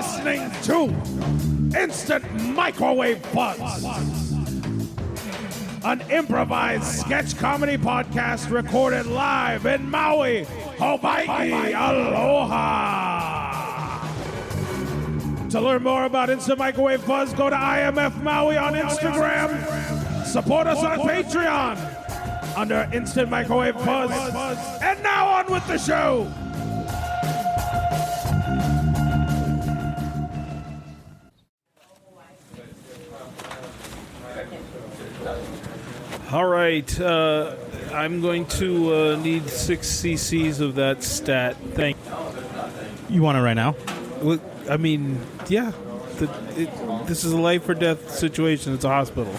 listening to Instant Microwave Buzz, an improvised sketch comedy podcast recorded live in Maui, Hawaii. Aloha! To learn more about Instant Microwave Buzz, go to IMF Maui on Instagram. Support us on Patreon under Instant Microwave Buzz. And now on with the show. All right, I'm going to need 6 cc's of that stat. Thank you. You want it right now? Well, I mean, yeah. This is a life or death situation. It's a hospital.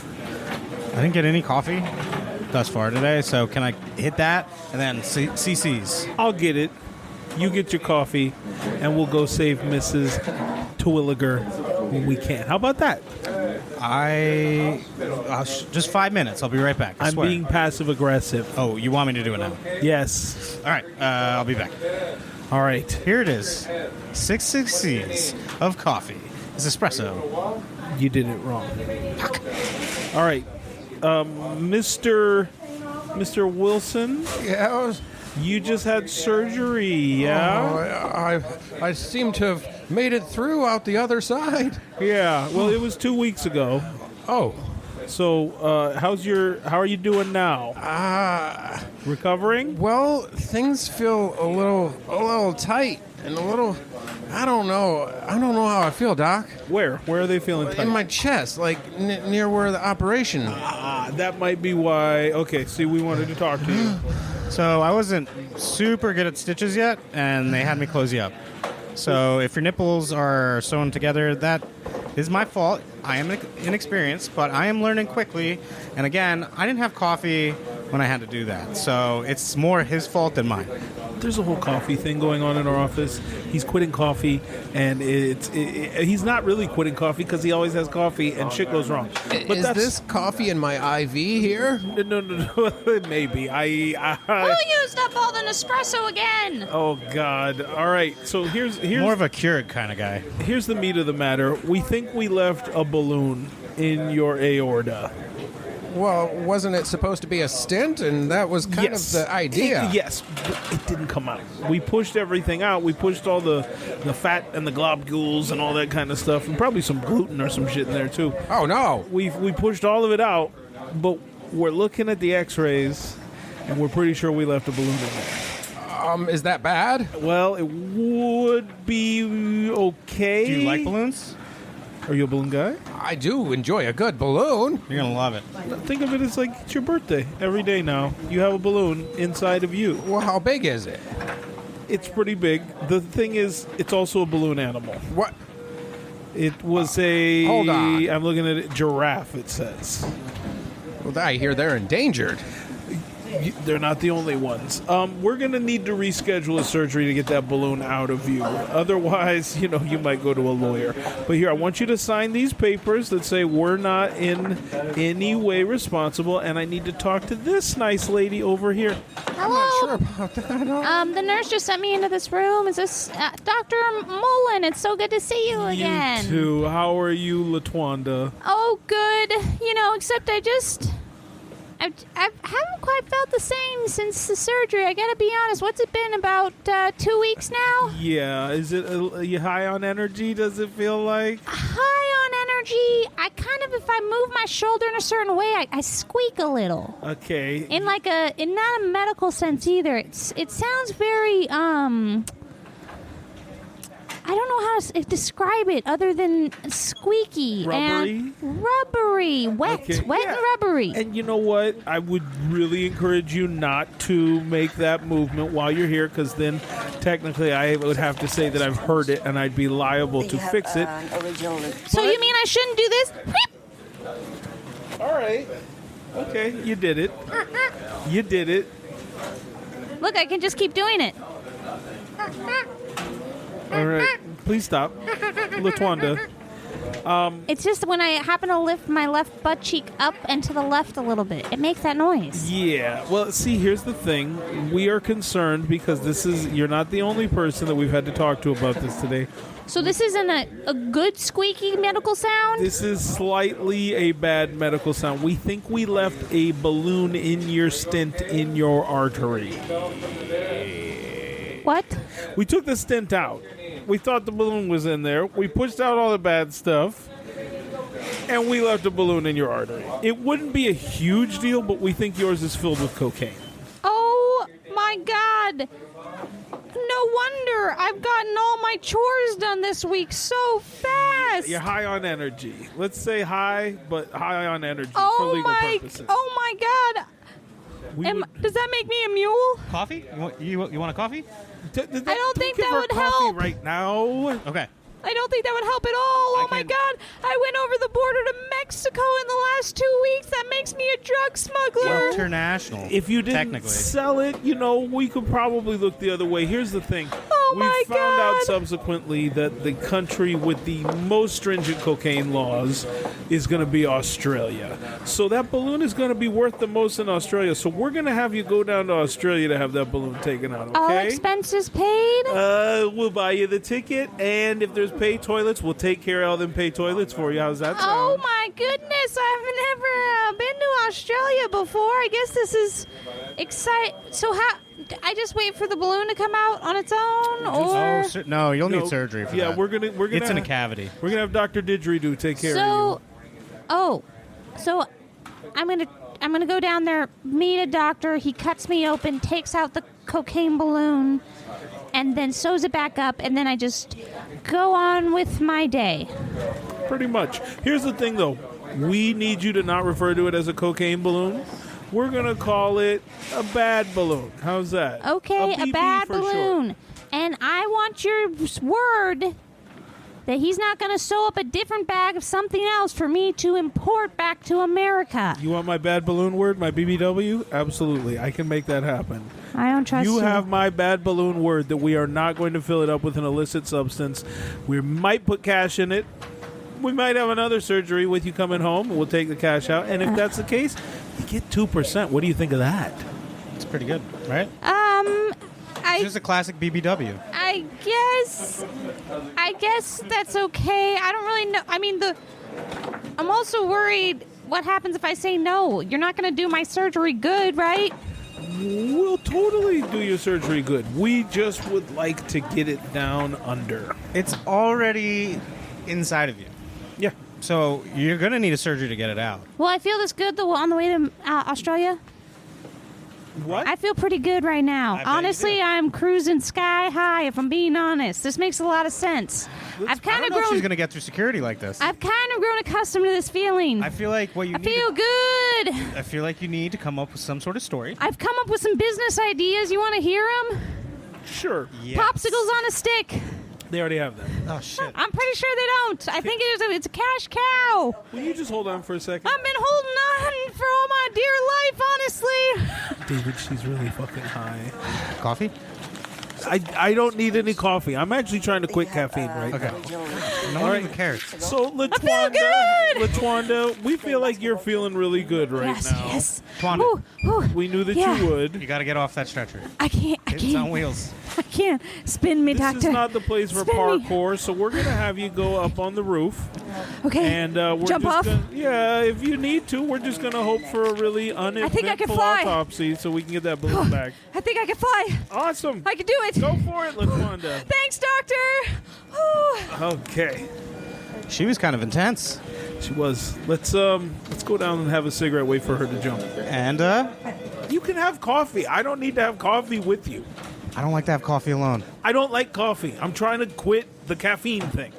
I didn't get any coffee thus far today, so can I hit that and then CC's? I'll get it. You get your coffee, and we'll go save Mrs. Terwilliger when we can. How about that? Just 5 minutes. I'll be right back. I'm being passive-aggressive. Oh, you want me to do it now? Yes. All right, I'll be back. All right. Here it is. 6 cc's of coffee. It's espresso. You did it wrong. All right. Mr. Wilson? Yeah, You just had surgery, yeah? I seem to have made it through out the other side. Yeah. Well, it was 2 weeks ago. Oh. So, how are you doing now? Recovering? Well, things feel a little tight and a little. I don't know how I feel, Doc. Where are they feeling tight? In my chest, like near where the operation. That might be why. Okay, see, we wanted to talk to you. So I wasn't super good at stitches yet, and they had me close you up. So if your nipples are sewn together, that is my fault. I am inexperienced, but I am learning quickly. And again, I didn't have coffee when I had to do that. So it's more his fault than mine. There's a whole coffee thing going on in our office. He's quitting coffee, and he's not really quitting coffee because he always has coffee, and shit goes wrong. But is this coffee in my IV here? No. Maybe. Who used up all the Nespresso again? Oh, God. All right. So here's More of a Keurig kind of guy. Here's the meat of the matter. We think we left a balloon in your aorta. Well, wasn't it supposed to be a stent? And that was kind of the idea. Yes, but it didn't come out. We pushed everything out. We pushed all the fat and the globules and all that kind of stuff, and probably some gluten or some shit in there, too. Oh, no. We pushed all of it out, but we're looking at the x-rays, and we're pretty sure we left a balloon in there. Is that bad? Well, it would be okay. Do you like balloons? Are you a balloon guy? I do enjoy a good balloon. You're going to love it. Think of it as like it's your birthday. Every day now, you have a balloon inside of you. Well, how big is it? It's pretty big. The thing is, it's also a balloon animal. What? It was a... Hold on. I'm looking at it. Giraffe, it says. Well, I hear they're endangered. They're not the only ones. We're going to need to reschedule a surgery to get that balloon out of you. Otherwise, you might go to a lawyer. But here, I want you to sign these papers that say we're not in any way responsible, and I need to talk to this nice lady over here. Hello? I'm not sure about that. The nurse just sent me into this room. Is this Dr. Mullen? It's so good to see you again. You too. How are you, Latwanda? Oh, good. Except I haven't quite felt the same since the surgery. I gotta be honest. What's it been, about 2 weeks now? Yeah. Is it are you high on energy, does it feel like? High on energy. I kind of, if I move my shoulder in a certain way, I squeak a little. Okay. In not a medical sense either. It sounds very, I don't know how to describe it other than squeaky. Rubbery? And rubbery. Wet. Okay. Wet and rubbery. And you know what? I would really encourage you not to make that movement while you're here, because then technically I would have to say that I've heard it and I'd be liable to fix it. So you mean I shouldn't do this? All right. Okay, you did it. You did it. Look, I can just keep doing it. All right. Please stop. Latwanda, It's just when I happen to lift my left butt cheek up and to the left a little bit, it makes that noise. Yeah. Well, see, here's the thing. We are concerned because you're not the only person that we've had to talk to about this today. So this isn't a good squeaky medical sound? This is slightly a bad medical sound. We think we left a balloon in your stent in your artery. What? We took the stent out. We thought the balloon was in there. We pushed out all the bad stuff. And we left a balloon in your artery. It wouldn't be a huge deal, but we think yours is filled with cocaine. Oh, my God. No wonder I've gotten all my chores done this week so fast. You're high on energy. Let's say high, but high on energy for legal purposes. Oh, my God. Does that make me a mule? Coffee? You want a coffee? I don't think give that her would coffee help. right now. Okay. I don't think that would help at all. Oh, my God. I went over the border to Mexico in the last 2 weeks. That makes me a drug smuggler. International. If you didn't sell it, we could probably look the other way. Here's the thing. Oh, we my found out God. subsequently that the country with the most stringent cocaine laws is going to be Australia. So that balloon is going to be worth the most in Australia. So we're going to have you go down to Australia to have that balloon taken out, okay? All expenses paid? We'll buy you the ticket, and if there's pay toilets, we'll take care of all them pay toilets for you. How's that sound? Oh, my goodness. I've never been to Australia before. I guess this is exciting. So how... I just wait for the balloon to come out on its own, or No, you'll need surgery for that. Yeah, we're gonna. It's in a cavity. We're gonna have Dr. Didgeridoo take care of you. So I'm gonna go down there, meet a doctor. He cuts me open, takes out the cocaine balloon, and then sews it back up, and then I just go on with my day. Pretty much. Here's the thing, though. We need you to not refer to it as a cocaine balloon. We're going to call it a bad balloon. How's that? Okay, a BB bad for balloon. short. And I want your word that he's not going to sew up a different bag of something else for me to import back to America. You want my bad balloon word, my BBW? Absolutely. I can make that happen. I don't trust you. You have my bad balloon word that we are not going to fill it up with an illicit substance. We might put cash in it. We might have another surgery with you coming home. We'll take the cash out. And if that's the case, you get 2%. What do you think of that? It's pretty good, right? I Just a classic BBW. I guess that's okay. I don't really know. I mean, I'm also worried what happens if I say no. You're not going to do my surgery good, right? We'll totally do your surgery good. We just would like to get it down under. It's already inside of you. Yeah. So you're going to need a surgery to get it out. Will I feel this good on the way to Australia? What? I feel pretty good right now. bet you Honestly, do. I'm cruising sky high, if I'm being honest. This makes a lot of sense. I don't know if she's going to get through security like this. I've kind of grown accustomed to this feeling. I feel like what you I need feel good. I feel like you need to come up with some sort of story. I've come up with some business ideas. You want to hear them? Sure. Yes. Popsicles on a stick. They already have that. Oh, shit. I'm pretty sure they don't. I think it's a cash cow. Will you just hold on for a second? I've been holding on for all my dear life, honestly. David, she's really fucking high. Coffee? I don't need any coffee. I'm actually trying to quit caffeine right now. No one even cares. So, good. LaTwanda, we feel like you're feeling really good right Yes, now. yes. Twanda. Ooh, ooh. We knew that Yeah. you would. You got to get off that stretcher. I can't. It's on wheels. I can't. Spin me, This doctor. is not the place for Spin me. parkour, so we're going to have you go up on the roof. Okay. And we're Jump just off? Yeah, if you need to, we're just going to hope for a really think I can uneventful fly. autopsy so we can get that balloon back. I think I can fly. Awesome. I can do it. Go for it, LaTwanda. Thanks, doctor. Ooh. Okay. She was kind of intense. She was. Let's go down and have a cigarette, wait for her to jump. And You can have coffee. I don't need to have coffee with you. I don't like to have coffee alone. I don't like coffee. I'm trying to quit the caffeine thing.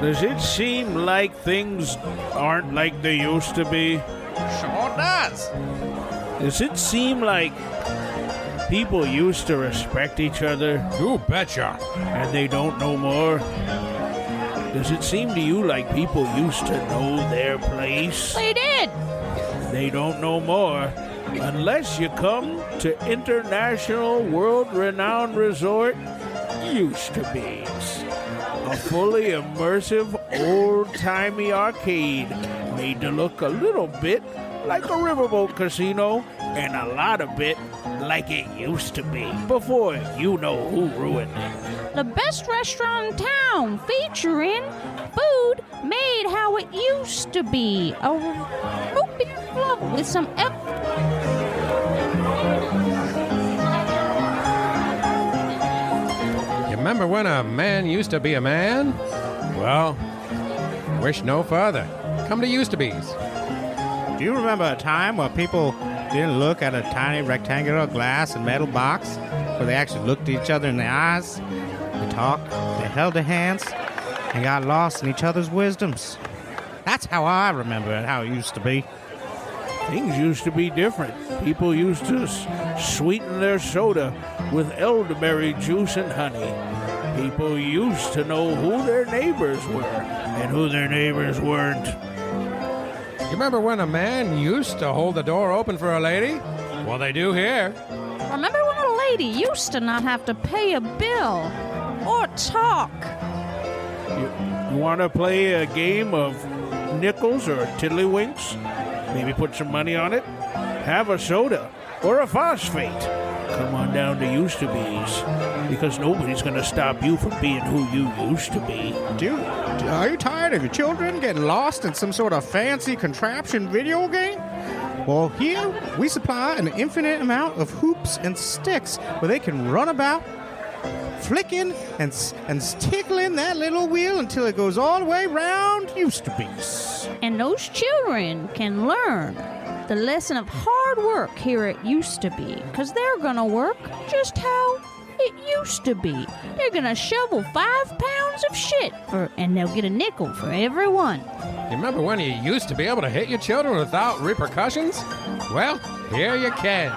Does it seem like things aren't like they used to be? Sure does. Does it seem like people used to respect each other You betcha. and they don't no more? Does it seem to you like people used to know their place? They did. They don't know more unless you come to international world-renowned resort Used to Be's. A fully immersive, old-timey arcade made to look a little bit like a riverboat casino and a lot of it like it used to be before you know who ruined it. The best restaurant in town, featuring food made how it used to be. A root beer club with some You remember when a man used to be a man? Well, wish no further. Come to Used to Be's. Do you remember a time where people didn't look at a tiny rectangular glass and metal box, where they actually looked at each other in the eyes? They talked, they held their hands, and got lost in each other's wisdoms. That's how I remember it, how it used to be. Things used to be different. People used to sweeten their soda with elderberry juice and honey. People used to know who their neighbors were and who their neighbors weren't. You remember when a man used to hold the door open for a lady? Well, they do here. Remember when a lady used to not have to pay a bill or talk? You want to play a game of nickels or tiddlywinks? Maybe put some money on it? Have a soda or a phosphate. Come on down to Used to Be's, because nobody's going to stop you from being who you used to be. Dude, are you tired of your children getting lost in some sort of fancy contraption video game? Well, here we supply an infinite amount of hoops and sticks where they can run about, flicking and tickling that little wheel until it goes all the way round Used to Be's. And those children can learn the lesson of hard work here at Used to Be, because they're gonna work just how it used to be. They're gonna shovel 5 pounds of shit and they'll get a nickel for every one. You remember when you used to be able to hit your children without repercussions? Well, here you can.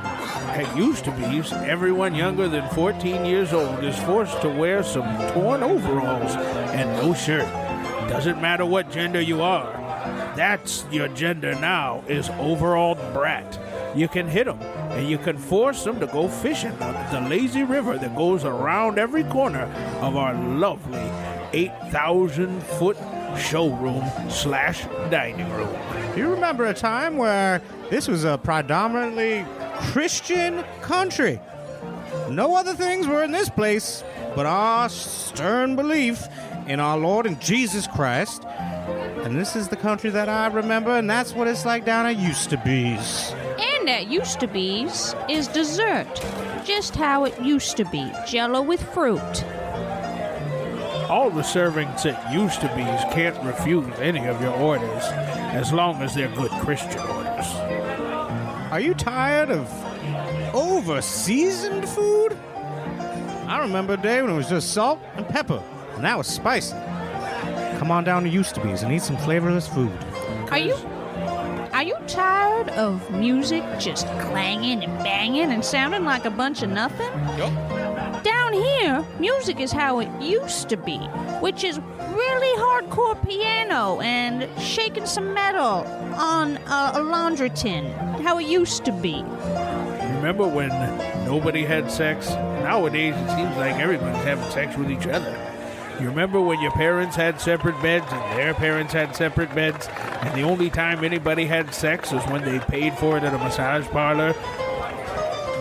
At Used to Be's, everyone younger than 14 years old is forced to wear some torn overalls and no shirt. Doesn't matter what gender you are. That's your gender now, is overalled brat. You can hit them, and you can force them to go fishing on the lazy river that goes around every corner of our lovely 8,000-foot showroom/dining room. Do you remember a time where this was a predominantly Christian country? No other things were in this place but our stern belief in our Lord and Jesus Christ. And this is the country that I remember, and that's what it's like down at Used to Be's. And at Used to Be's is dessert, just how it used to be, Jell-O with fruit. All the servings at Used to Be's can't refuse any of your orders, as long as they're good Christian orders. Are you tired of over-seasoned food? I remember a day when it was just salt and pepper, and that was spicy. Come on down to Used to Be's and eat some flavorless food. Are you tired of music just clanging and banging and sounding like a bunch of nothing? Yup. Down here, music is how it used to be, which is really hardcore piano and shaking some metal on a laundry tin, how it used to be. Remember when nobody had sex? Nowadays, it seems like everyone's having sex with each other. You remember when your parents had separate beds and their parents had separate beds, and the only time anybody had sex was when they paid for it at a massage parlor?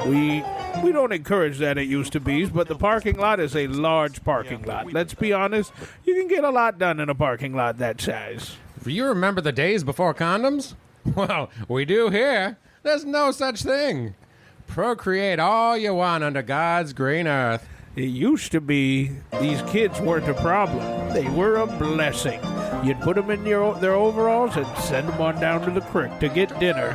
We don't encourage that at Used to Be's, but the parking lot is a large parking lot. Let's be honest, you can get a lot done in a parking lot that size. Do you remember the days before condoms? Well, we do here. There's no such thing. Procreate all you want under God's green earth. It used to be these kids weren't a problem. They were a blessing. You'd put them in their overalls and send them on down to the creek to get dinner.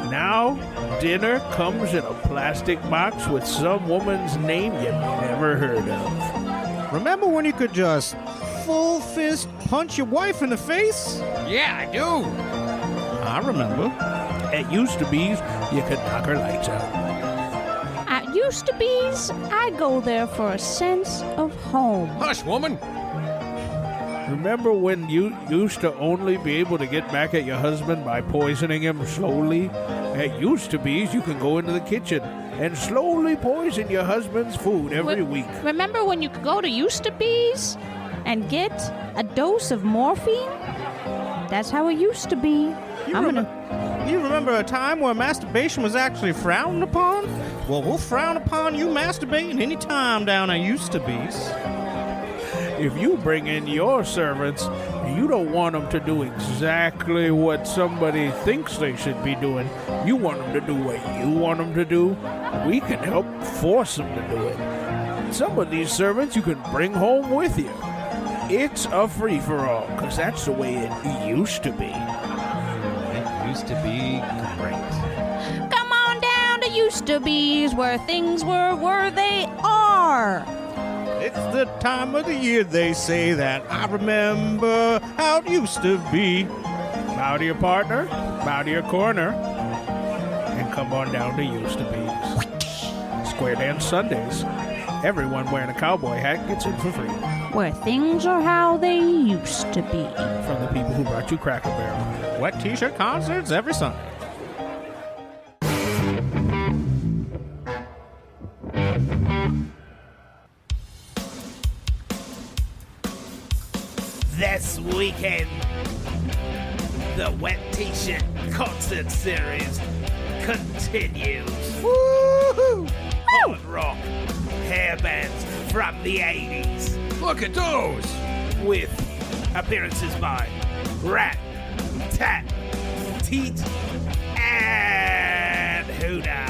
Now, dinner comes in a plastic box with some woman's name you never heard of. Remember when you could just full fist punch your wife in the face? Yeah, I do. I remember. At Used to Be's, you could knock her lights out. At Used to Be's, I go there for a sense of home. Hush, woman. Remember when you used to only be able to get back at your husband by poisoning him slowly? At used to be's, you can go into the kitchen and slowly poison your husband's food every week. Remember when you could go to Used to Be's and get a dose of morphine? That's how it used to be. You remember a time where masturbation was actually frowned upon? Well, we'll frown upon you masturbating any time down at Used to Be's. If you bring in your servants, you don't want them to do exactly what somebody thinks they should be doing. You want them to do what you want them to do. We can help force them to do it. Some of these servants you can bring home with you. It's a free-for-all, because that's the way it used to be. It used to be great. Come on down to Used to Be's where things were where they are. It's the time of the year they say that I remember how it used to be. Bow to your partner, bow to your corner, and come on down to Used to Be's. Square Dance Sundays. Everyone wearing a cowboy hat gets in for free. Where things are how they used to be. From the people who brought you Cracker Barrel. Wet T-shirt concerts every Sunday. This weekend, the Wet T-shirt concert series continues. Woohoo! Hard rock hair bands from the 80s Look at those! with appearances by Rat, Tat, Teat, and Huda.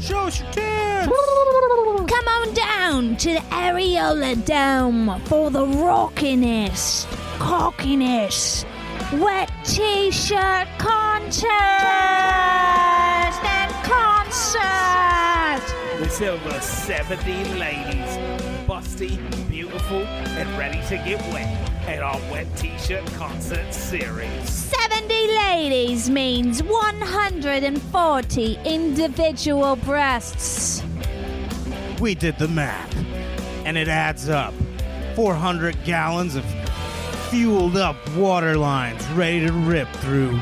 Show us your tits! Come on down to the Areola Dome for the rockiness, cockiness, wet t-shirt contest and concert. With over 70 ladies, busty, beautiful, and ready to get wet at our Wet T-shirt concert series. 70 ladies means 140 individual breasts. We did the math, and it adds up. 400 gallons of fueled up water lines ready to rip through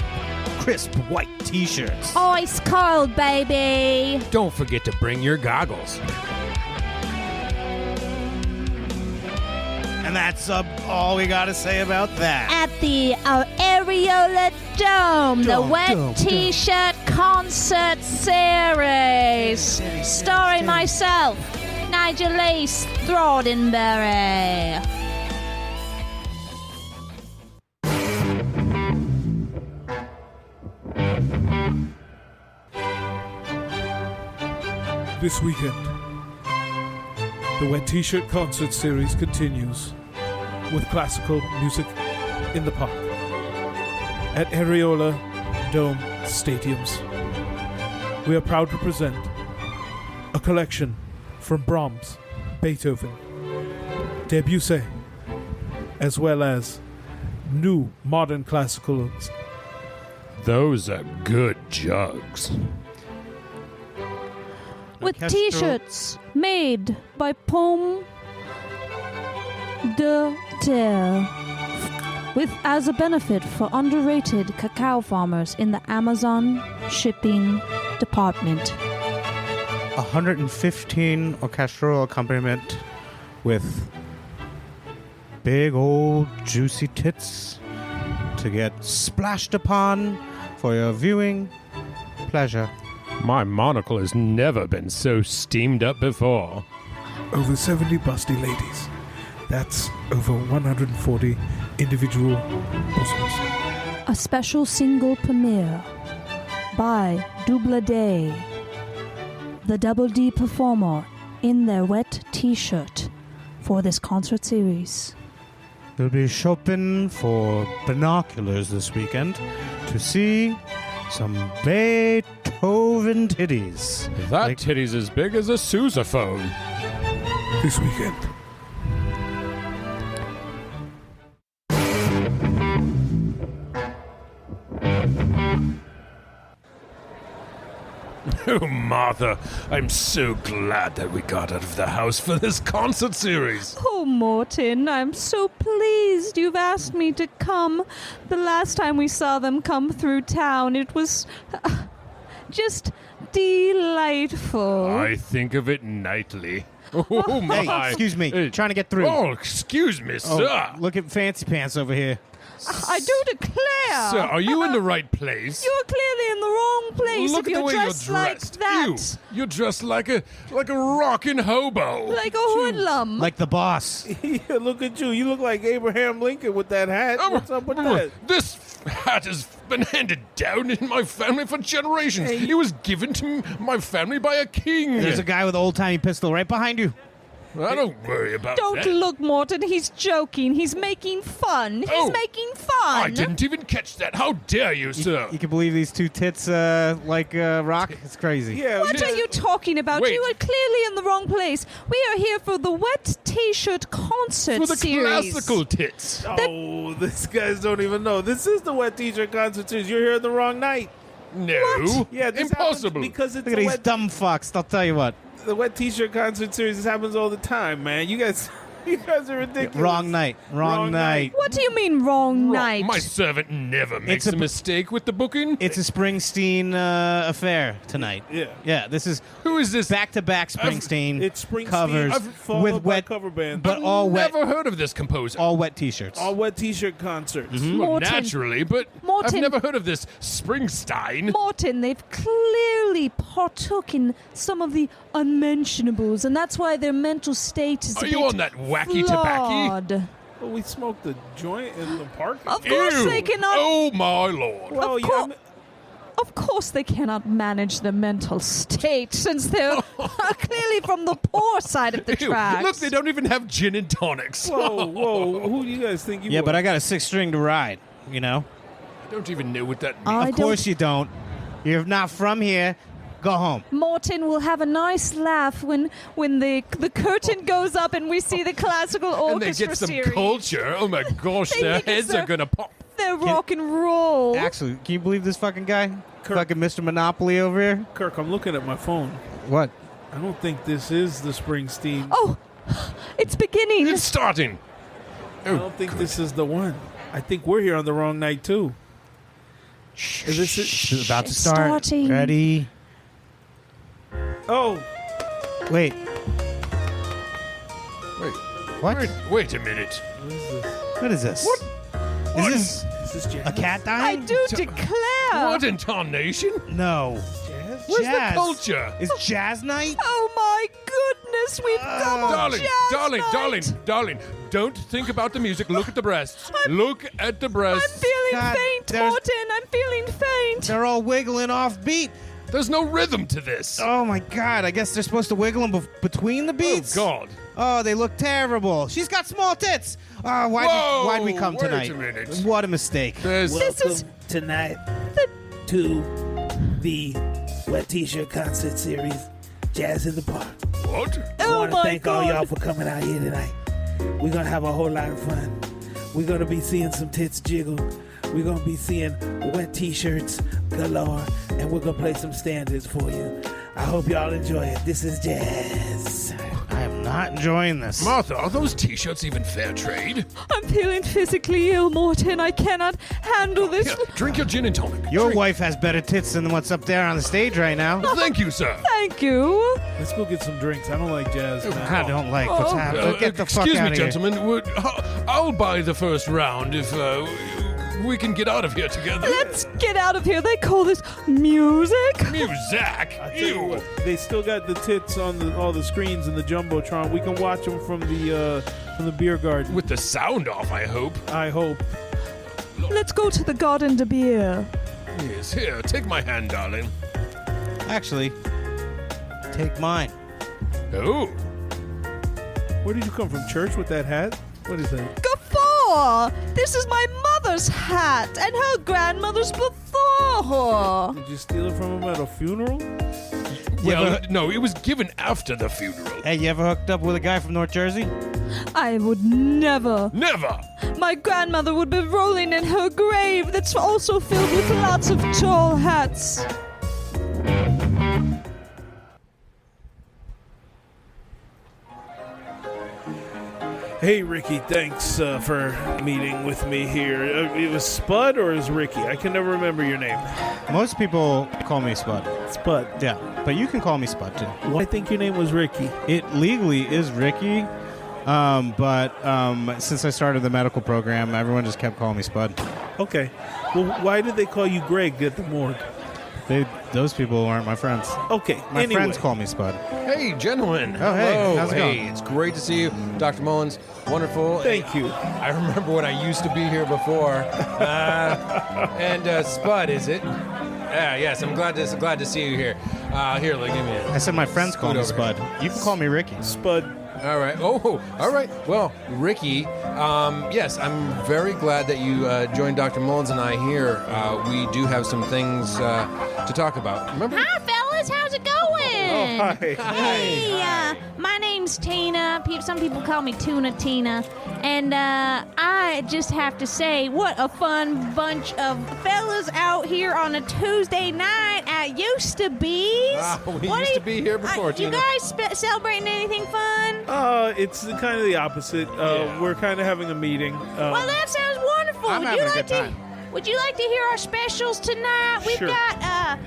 crisp white T-shirts. Ice cold, baby. Don't forget to bring your goggles. And that's all we gotta say about that. At the Areola Dome, the Wet T-shirt concert series, starring myself, Nigel Lace Throdenberry. This weekend, the Wet T-shirt concert series continues with classical music in the park at Areola Dome Stadiums. We are proud to present a collection from Brahms, Beethoven, Debussy, as well as new modern classicals. Those are good jugs. With Orchestral- T-shirts made by Pomme de Terre. With as a benefit for underrated cacao farmers in the Amazon shipping department. 115 orchestral accompaniment with big old juicy tits to get splashed upon for your viewing pleasure. My monocle has never been so steamed up before. Over 70 busty ladies. That's over 140 individual bosoms. A special single premiere by Double Day, the Double D performer in their wet T-shirt for this concert series. We'll be shopping for binoculars this weekend to see some Beethoven titties. That titty's as big as a sousaphone. This weekend. Oh, Martha, I'm so glad that we got out of the house for this concert series. Oh, Morton, I'm so pleased you've asked me to come. The last time we saw them come through town, it was just delightful. I think of it nightly. Oh, my. Hey, excuse me. Trying to get through. Oh, excuse me, sir. Look at Fancy Pants over here. I do declare. Sir, are you in the right place? You're clearly in the wrong place Look if at the you're way dressed you're like dressed. that. Ew, you're dressed like a rockin' hobo. Like a hoodlum. Like the boss. Yeah, look at you. You look like Abraham Lincoln with that hat. What's up with that? This hat has been handed down in my family for generations. It was given to my family by a king. There's a guy with an old-timey pistol right behind you. I don't worry about Don't that. look, Morton. He's joking. He's making fun. He's Oh, making fun. I didn't even catch that. How dare you, sir? You can believe these two tits like rock? It's crazy. Yeah, What yeah. are you talking about? Wait. You are clearly in the wrong place. We are here for the Wet T-shirt concert For the series. classical tits. Oh, these guys don't even know. This is the Wet T-shirt concert series. You're here the wrong night. No. Yeah, this Impossible. happens because it's Look at the these wet, dumb fucks. I'll tell you what. the Wet T-shirt concert series. This happens all the time, man. You guys are ridiculous. Wrong night. Wrong night. What do you mean wrong night? My servant never makes It's a a- mistake with the booking. It's a Springsteen affair tonight. Yeah. Yeah, this is Who is this? back-to-back Springsteen It's Springsteen covers followed with by wet, cover band. but all wet, Never heard of this composer. all wet T-shirts. all Wet T-shirt concerts. Well, Morton. naturally, but Morton. I've never heard of this Springsteen. Morton, they've clearly partook in some of the unmentionables, and that's why their mental state is Are a you bit on that wacky tobacco? flawed. Well, we smoked a joint in the park. Of course they cannot. Oh my lord! Well, of yeah, cour- Of course they cannot manage their mental state, since they're clearly from the poor side of the Ew, tracks. look, they don't even have gin and tonics. whoa. Who do you guys think you Yeah, are? but I got a 6-string to ride, you know? I don't even know what that means. I Of course you don't. You're not from here. Go home. Morton will have a nice laugh when the curtain goes up and we see the classical and they orchestra get some series. culture. Oh my gosh, They their think it's heads their- are gonna pop. Their rock and roll. Actually, can you believe this fucking guy? Kirk. Fucking Mr. Monopoly over here? Kirk, I'm looking at my phone. What? I don't think this is the Springsteen. Oh, it's beginning. It's starting. I don't think this is the one. I think we're here on the wrong night too. Is this it? It's about to It's start. starting. Ready? Oh, Wait. Wait, What? wait a minute. What is this? What? Is this this is jazz. a cat I dying? do declare. What in tarnation? No. Jazz? Where's Jazz. the culture? Is jazz night? Oh my goodness, we've come on Darling, jazz night. darling, don't think about the music. Look at the breasts. Look at the I'm breasts. feeling God, faint, there's- Morton. I'm feeling faint. They're all wiggling off beat. There's no rhythm to this. Oh my god, I guess they're supposed to wiggle them between the Oh, beats? God. Oh, they look terrible. She's got small tits. Oh, Whoa, why'd we come wait tonight? a minute. What a mistake. There's This is tonight to the Wet T-shirt concert series, Jazz in the Park. what? I oh want to my thank all god. y'all for coming out here tonight. We're gonna have a whole lot of fun. We're gonna be seeing some tits jiggle. We're gonna be seeing wet T-shirts galore, and we're gonna play some standards for you. I hope y'all enjoy it. This is Jazz. I am not enjoying this. Martha, are those T-shirts even fair trade? I'm feeling physically ill, Morton. I cannot handle this. Here, drink your gin and tonic. Your Drink. wife has better tits than what's up there on the stage right now. Thank you, sir. Thank you. Let's go get some drinks. I don't like jazz. Man. I don't like what's Oh. happening. Get the fuck excuse out me, of here. gentlemen. I'll buy the first round if we can get out of here together. Let's get out of here. They call this music. Music. I tell you Ew. what, they still got the tits on all the screens in the jumbotron. We can watch them from the beer garden. With the sound off, I hope. I hope. Let's go to the Garden de Beer. Yes, here, take my hand, darling. Actually, take mine. Oh, Where did you come from? Church with that hat? What is that? Guffaw! This is my mother's hat and her grandmother's before her. Did you steal it from him at a funeral? well, no, it was given after the funeral. Hey, you ever hooked up with a guy from North Jersey? I would never. Never. My grandmother would be rolling in her grave that's also filled with lots of tall hats. Hey, Ricky, thanks for meeting with me here. It was Spud or is Ricky? I can never remember your name. Most people call me Spud. Spud. Yeah, but you can call me Spud too. Well, I think your name was Ricky. It legally is Ricky, but since I started the medical program, everyone just kept calling me Spud. Okay. Well, why did they call you Greg at the morgue? Those people aren't my friends. Okay. My friends call me Spud. Hey, gentlemen. Oh, hey. Hello. How's it Hey, going? it's great to see you. Dr. Mullins, wonderful. Thank you. I remember when I used to be here before. And Spud, is it? Yes, I'm glad to see you here. Here, give me a... I said my friends call me Scoot over Spud. You can call me Ricky. Spud. All right. Oh, all right. Well, Ricky, yes, I'm very glad that you joined Dr. Mullins and I here. We do have some things to talk about. Remember? Hi, fellas. How's it going? Oh, hi. Hey, my name's Tina. Some people call me Tuna Tina. And I just have to say, what a fun bunch of fellas out here on a Tuesday night at Used to Be's. We used to be here before, You Tina. guys celebrating anything fun? It's kind of the opposite. We're kind of having a meeting. Well, that sounds wonderful. I'm having a good time. Would you like to hear our specials tonight? We've Sure. got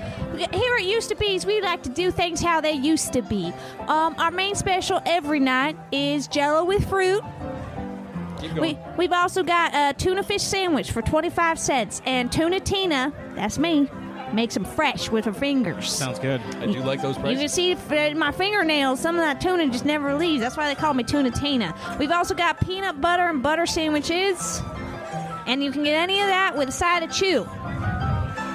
here at Used to Be's, we like to do things how they used to be. Our main special every night is Jell-O with fruit. Keep going. We've also got a tuna fish sandwich for 25 cents, and Tuna Tina, that's me, makes them fresh with her fingers. Sounds good. I do like those You prices. can see my fingernails, some of that tuna just never leaves. That's why they call me Tuna Tina. We've also got peanut butter and butter sandwiches, and you can get any of that with a side of chew.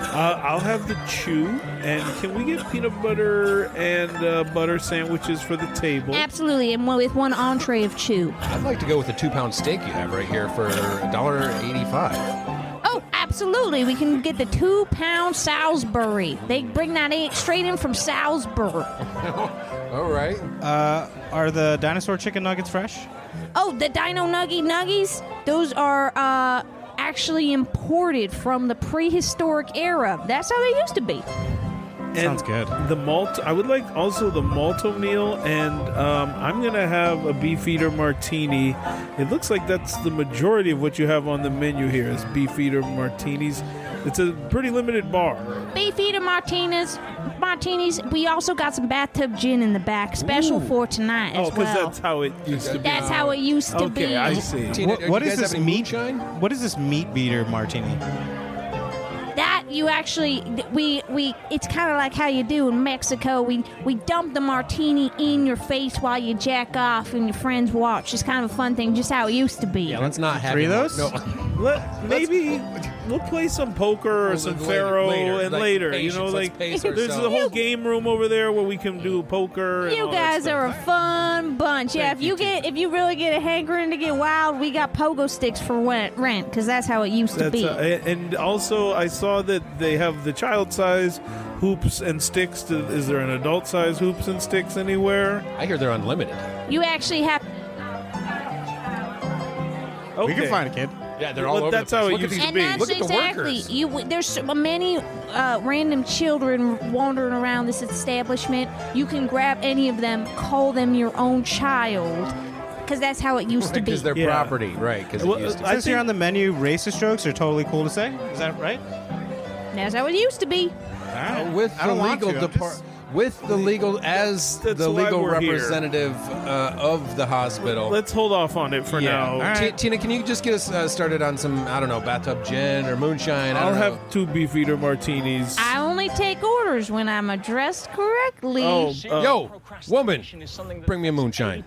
I'll have the chew, and can we get peanut butter and butter sandwiches for the table? Absolutely, and with one entree of chew. I'd like to go with the 2-pound steak you have right here for $1.85. Oh, absolutely. We can get the 2-pound Salisbury. They bring that straight in from Salisbury. All right. Are the dinosaur chicken nuggets fresh? Oh, the Dino Nuggies? Those are actually imported from the prehistoric era. That's how they used to be. And Sounds good. The malt. I would like also the malto meal, and I'm gonna have a beefeater martini. It looks like that's the majority of what you have on the menu here is beefeater martinis. It's a pretty limited bar. Beefeater martinis. We also got some bathtub gin in the back, special for tonight as because well. that's how it used to be. That's how it used to be. Okay, I see. Tina, What do you is guys this have any meat? moonshine? What is this meat beater martini? That you actually we it's kind of like how you do in Mexico. We dump the martini in your face while you jack off and your friends watch. It's kind of a fun thing, just how it used to be. Yeah, let's not have 3 of those? No. Maybe we'll play some poker or some later, faro and like later. You patience, know, let's like pace there's ourselves. a whole game room over there where we can do poker. And You all that guys stuff. are a fun bunch. Yeah, if you really get a hankering to get wild, we got pogo sticks for rent because that's how it used to That's, be. and also, I saw that they have the child size hoops and sticks. Is there an adult size hoops and sticks anywhere? I hear they're unlimited. You actually have. Okay. We can find a kid. Yeah, they're all Well, over that's the place. how it Look at used these- to And be. that's Look at the exactly workers. there's so many random children wandering around this establishment. You can grab any of them, call them your own child, because that's how it used to be. Because they're Yeah. property, right? Because Well, it used to. I Since you're on the menu, racist jokes are totally cool to say. Is that right? That's how it used to be. With I the don't want legal to, I'm department. With the legal, as That's the why legal we're here. representative of the hospital. Let's hold off on it for now. All right. Tina, can you just get us started on some, I don't know, bathtub gin or moonshine? I I'll don't have know. 2 beefeater martinis. I only take orders when I'm addressed correctly. Oh, Yo, woman, bring me a moonshine.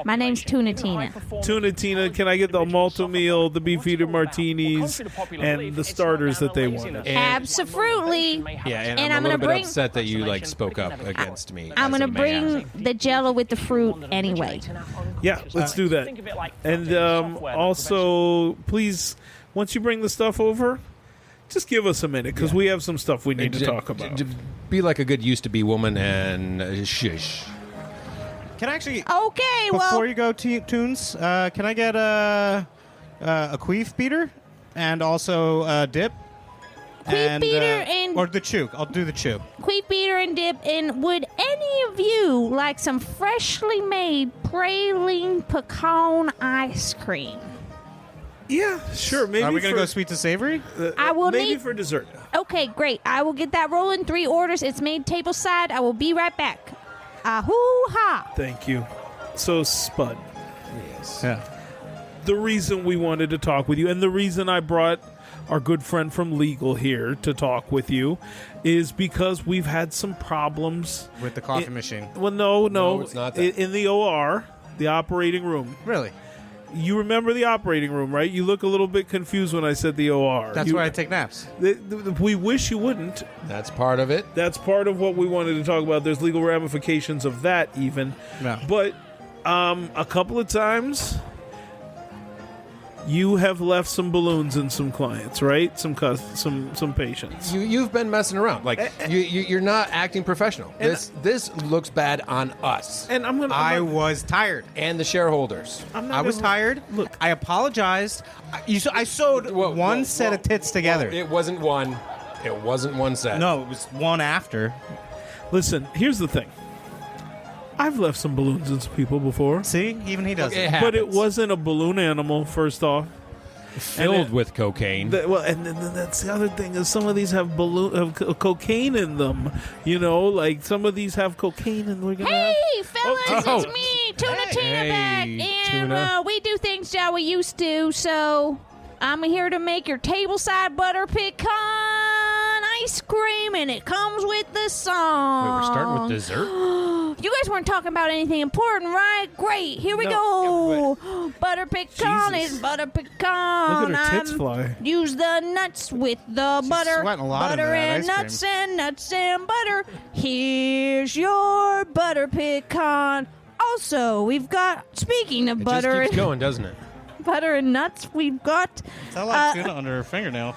My name's Tuna Tina. Tuna Tina, can I get the malto meal, the beefeater martinis, and the starters that they wanted? Absolutely. Yeah, and, And I'm I'm a little gonna bit bring- upset that you spoke up against me. I'm as gonna a man. bring the Jell-O with the fruit anyway. Yeah, let's do that. And also, please, once you bring the stuff over, just give us a minute because we have some stuff we need to talk about. Be like a good used to be woman and shush. Can I actually, Okay, before well, you go, Tunes, can I get a queef beater and also a dip? and beater and- or the chook. I'll do the chook. Queef beater and dip. And would any of you like some freshly made praline pecan ice cream? Yeah, sure. Maybe Are we gonna go sweet to savory? I will maybe need- for dessert. Okay, great. I will get that rolling. 3 orders. It's made tableside. I will be right back. Ahoo-ha. Thank you. So, Spud, Yeah. the reason we wanted to talk with you, and the reason I brought our good friend from legal here to talk with you, is because we've had some problems With the coffee machine. Well, no, No, it's not that. In the OR, the operating room. Really? You remember the operating room, right? You look a little bit confused when I said the OR. That's where I take naps. We wish you wouldn't. That's part of it. That's part of what we wanted to talk about. There's legal ramifications of that, even. Yeah. But a couple of times, you have left some balloons in some clients, right? Some patients. You've been messing around. Like you're not acting professional. This looks bad on us And I was tired. and the shareholders. I was tired. Look. I apologized. I sewed one set of tits together. It wasn't one. It wasn't one set. No, it was one after. Listen, here's the thing. I've left some balloons in some people before. See, even he does It it. happens. But it wasn't a balloon animal, first off. filled with cocaine. And then that's the other thing is some of these have cocaine in them. You know, like some of these have cocaine, and we're gonna. Hey, fellas, Oh. it's me, Tuna Tina Hey, back. And Tuna. we do things how we used to, so I'm here to make your tableside butter pecan ice cream, and it comes with the song. Wait, we're starting with dessert? You guys weren't talking about anything important, right? Great. Here we go. Butter pecan Jesus. is butter pecan. Look at her tits I'm- fly. Use the nuts with the butter. sweating a lot into butter that and ice nuts cream. and nuts and butter. Here's your butter pecan. Also, we've got, speaking of It butter, just keeps going, doesn't it? butter and nuts, we've got. I like tuna under her fingernail.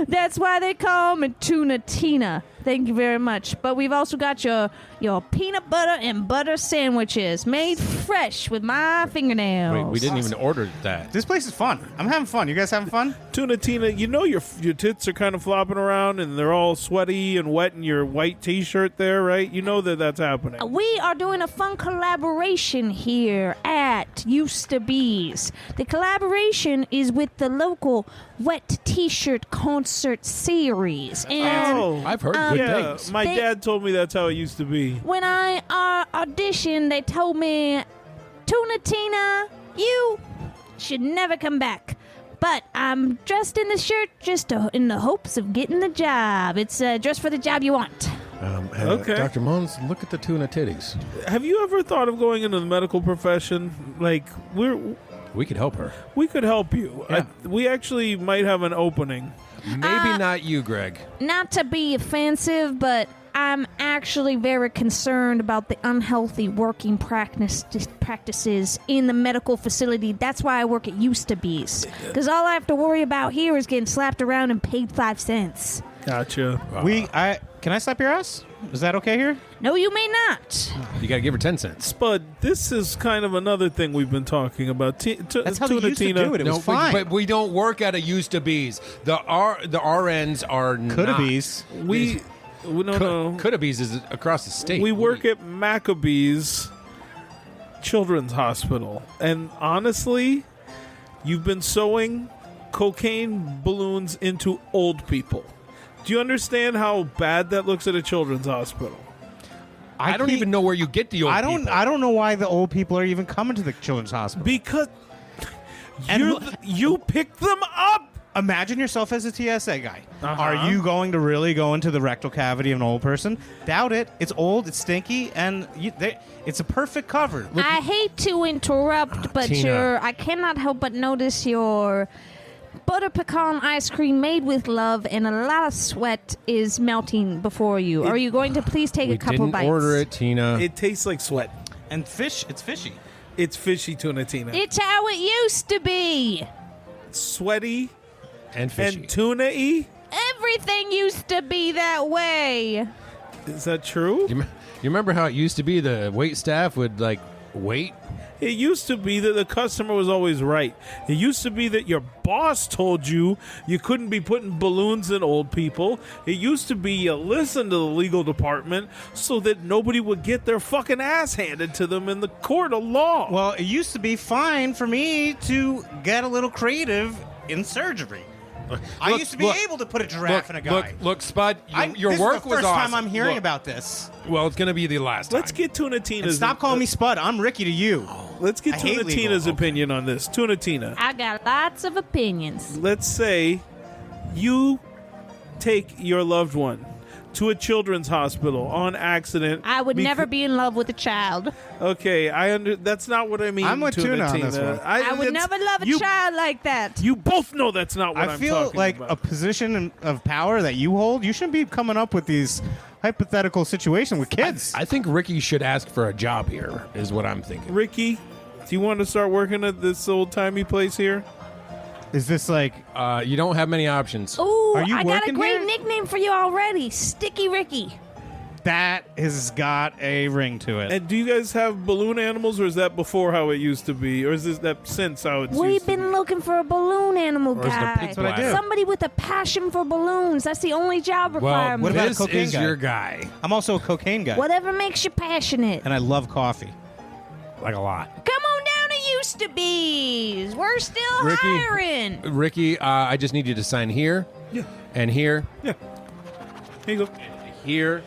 That's why they call me Tuna Tina. Thank you very much. But we've also got your peanut butter and butter sandwiches made fresh with my fingernails. Wait, we didn't even order that. This place is fun. I'm having fun. You guys having fun? Tuna Tina, you know your tits are kind of flopping around and they're all sweaty and wet in your white T-shirt there, right? You know that's happening. We are doing a fun collaboration here at Used to Be's. The collaboration is with the local Wet T-shirt concert series. And Oh, I've heard good yeah. things. My They- dad told me that's how it used to be. when I auditioned, they told me, Tuna Tina, you should never come back. But I'm dressed in the shirt in the hopes of getting the job. It's dress for the job you want. Okay. Dr. Mullins, look at the tuna titties. Have you ever thought of going into the medical profession? Like We could help her. we could help you. Yeah. We actually might have an opening. Maybe not you, Greg. Not to be offensive, but I'm actually very concerned about the unhealthy working practices in the medical facility. That's why I work at Used to Be's. Because all I have to worry about here is getting slapped around and paid 5 cents. Gotcha. Can I slap your ass? Is that okay here? No, you may not. You got to give her 10 cents. Spud, this is kind of another thing we've been talking about. That's how they Tuna used to Tina. do it. It was No, fine. but we don't work at a used to be's. The RNs are Coulda not. bees. We no. Coulda be's is across the state. We work at Maccabee's Children's Hospital, and honestly, you've been sewing cocaine balloons into old people. Do you understand how bad that looks at a children's hospital? I don't even know where you get the old people. I don't know why the old people are even coming to the children's hospital. Because And you pick them up. Imagine yourself as a TSA guy. Uh-huh. Are you going to really go into the rectal cavity of an old person? Doubt it. It's old, it's stinky, and it's a perfect cover. Look, I hate to interrupt, but Tina. I cannot help but notice your butter pecan ice cream made with love and a lot of sweat is melting before you. Are you going to please take We a couple didn't bites? order it, Tina. It tastes like sweat. and fish, it's fishy. It's fishy, Tuna Tina. It's how it used to be. Sweaty and fishy. and tuna-y. Everything used to be that way. Is that true? You remember how it used to be the wait staff would, like, wait? It used to be that the customer was always right. It used to be that your boss told you couldn't be putting balloons in old people. It used to be you listened to the legal department so that nobody would get their fucking ass handed to them in the court of law. Well, it used to be fine for me to get a little creative in surgery. I used to be able to put a giraffe in a guy. Look, Spud, your this work is the was first awesome. time I'm hearing Look, about this. Well, it's going to be the last time. Let's get Tuna Tina's... And stop calling me Spud. I'm Ricky to you. Let's get I hate Tuna legal. Tina's Okay. opinion on this. Tuna Tina, I got lots of opinions. let's say you take your loved one to a children's hospital on accident. I would never be in love with a child. Okay, that's not what I mean. I'm with Tuna on this one. I would never love a child like that. You both know that's not what I I'm feel talking like about. a position of power that you hold, you shouldn't be coming up with these hypothetical situations with kids. I think Ricky should ask for a job here, is what I'm thinking. Ricky, do you want to start working at this old-timey place here? Is this like... You don't have many options. Ooh, Are you I got a working great here? nickname for you already. Sticky Ricky. That has got a ring to it. And do you guys have balloon animals, or is that before how it used to be? Or is this that since how it's We've used to been be? looking for a balloon animal Or is it a guy. pig That's what I do. Somebody with a passion for balloons. That's the only job Well, requirement. What about a this cocaine is guy? your guy. I'm also a cocaine guy. Whatever makes you passionate. And I love coffee. Like a lot. Come on down to Used to Be's. We're still Ricky. hiring. Ricky, I just need you to sign here. Yeah. And here. Yeah. Here you go. Here.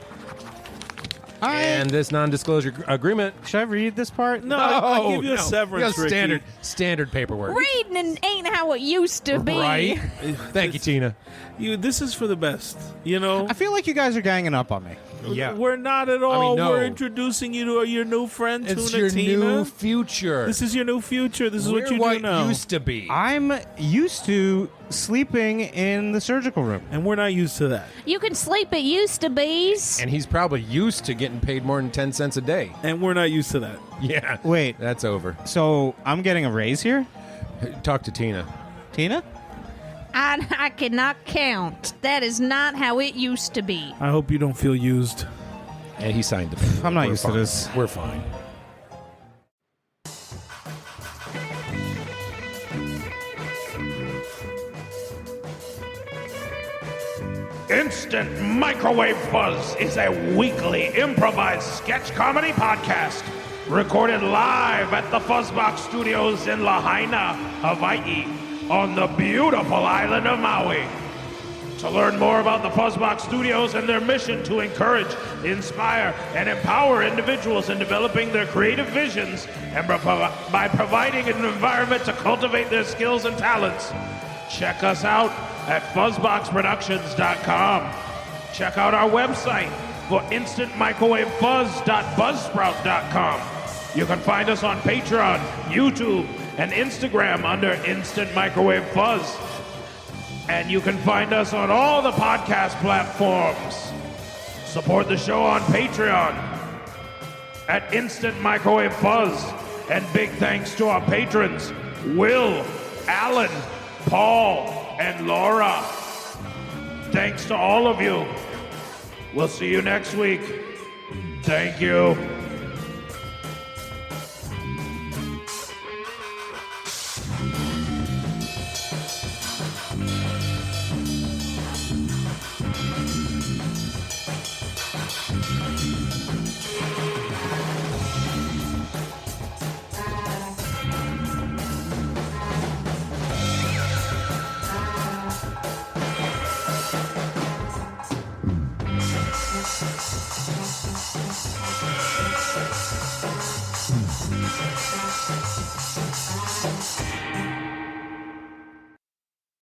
I- And this non-disclosure agreement. Should I read this part? No, I'll give you a severance, You got Ricky. standard paperwork. Reading ain't how it used to be. Right? Thank you, Tina. This is for the best. You know? I feel like you guys are ganging up on me. Yeah. We're not at all. no. We're introducing you to your new friend, It's Tuna your Tina. new future. This is your new future. This is what you We're do now. used to be. I'm used to sleeping in the surgical room. And we're not used to that. You can sleep at Used to Be's. And he's probably used to getting paid more than 10 cents a day. And we're not used to that. Yeah. Wait, That's over. so I'm getting a raise here? Talk to Tina. Tina? I cannot count. That is not how it used to be. I hope you don't feel used. And he signed the paper. I'm not We're used to fine. this. We're fine. Instant Microwave Fuzz is a weekly improvised sketch comedy podcast recorded live at the Fuzzbox Studios in Lahaina, Hawaii, on the beautiful island of Maui. To learn more about the Fuzzbox Studios and their mission to encourage, inspire, and empower individuals in developing their creative visions and by providing an environment to cultivate their skills and talents, check us out at fuzzboxproductions.com. Check out our website for instantmicrowavefuzz.buzzsprout.com. You can find us on Patreon, YouTube, and Instagram under Instant Microwave Fuzz. And you can find us on all the podcast platforms. Support the show on Patreon at Instant Microwave Fuzz. And big thanks to our patrons, Will, Alan, Paul, and Laura. Thanks to all of you. We'll see you next week. Thank you.